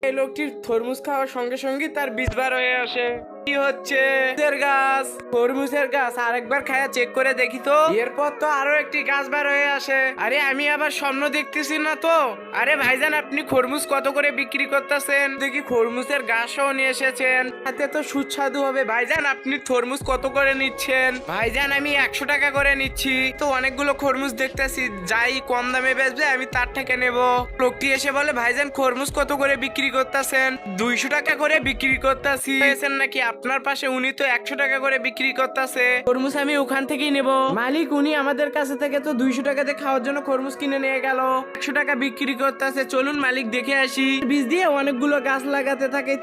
এই লোকটির তরমুজ খাওয়ার সঙ্গে সঙ্গে তার বীজ বার হয়ে আসে। কি হচ্ছে? গাছ, তরমুজের গাছ। আরেকবার খায়া চেক করে দেখি তো। এরপর তো আরো একটি গাছ বার হয়ে আসে। আরে আমি আবার স্বপ্ন দেখতেছি না তো? আরে ভাইজান, আপনি খরমুজ কত করে বিক্রি করতেছেন? দেখি খরমুজের গাছও নিয়ে এসেছেন, তাতে তো সুস্বাদু হবে। ভাইজান, আপনি তরমুজ কত করে নিচ্ছেন? ভাইজান, আমি 100 টাকা করে নিচ্ছি। তো অনেকগুলো খরমুজ দেখতেছি, যাই কম দামে বেচবে আমি তার থেকে নেব। লোকটি এসে বলে, ভাইজান খরমুজ কত করে বিক্রি করতেছেন? 200 টাকা করে বিক্রি করতেছি। নাকি আপনার পাশে উনি তো 100 টাকা করে বিক্রি করতেছে। খরমুজ আমি ওখান থেকেই নেব। মালিক, উনি আমাদের কাছে থেকে তো 200 টাকাতে খাওয়ার জন্য খরমুজ কিনে নিয়ে গেল, 100 টাকা বিক্রি করতেছে। চলুন মালিক, দেখে আসি। বীজ দিয়ে অনেকগুলো গাছ লাগাতে থাকে,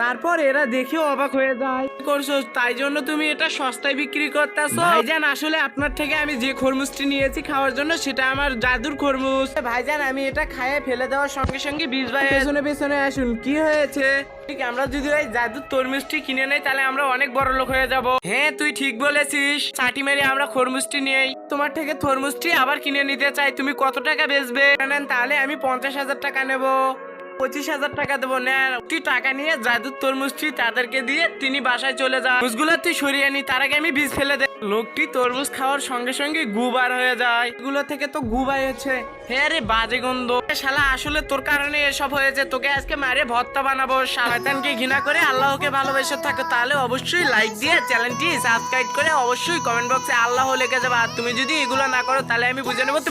তারপর এরা দেখেও অবাক হয়ে যায়। করছো তাই জন্য তুমি এটা সস্তায় বিক্রি করতেছো? ভাইজান, আসলে আপনার থেকে আমি যে খরমুজটি নিয়েছি খাওয়ার জন্য সেটা আমার জাদুর খরমুজ। ভাইজান, আমি এটা খাইয়ে ফেলে দেওয়ার সঙ্গে সঙ্গে বীজ ভাই পেছনে পেছনে আসুন। কি হয়েছে? ঠিক, আমরা যদি ওই জাদুর তরমুজটি কিনে নেই তাহলে আমরা অনেক বড় লোক হয়ে যাব। হ্যাঁ, তুই ঠিক বলেছিস। চাটি মেরে আমরা খরমুজটি নেই, তোমার থেকে তরমুজটি আবার কিনে নিতে চাই। তুমি কত টাকা বেচবে? নেন, তাহলে আমি 50,000 টাকা নেব। 25,000 টাকা দেবো। নেন, তুই টাকা নিয়ে জাদুর তরমুজটি তাদেরকে দিয়ে তিনি বাসায় চলে যা। তরমুজগুলো তুই সরিয়ে নি, তার আগে আমি বীজ ফেলে দে। লোকটি তরমুজ খাওয়ার সঙ্গে সঙ্গে গু বার হয়ে যায়। এগুলো থেকে তো গু বার হচ্ছে। হ্যাঁ রে, বাজে গন্ধ। শালা, আসলে তোর কারণে এসব হয়েছে। তোকে আজকে মারে ভর্তা বানাবো। শয়তানকে ঘৃণা করে আল্লাহকে ভালোবেসে থাকো, তাহলে অবশ্যই লাইক দিয়ে চ্যানেলটি সাবস্ক্রাইব করে অবশ্যই কমেন্ট বক্সে আল্লাহ লিখে যাবে। আর তুমি যদি এগুলো না করো তাহলে আমি বুঝে নেবো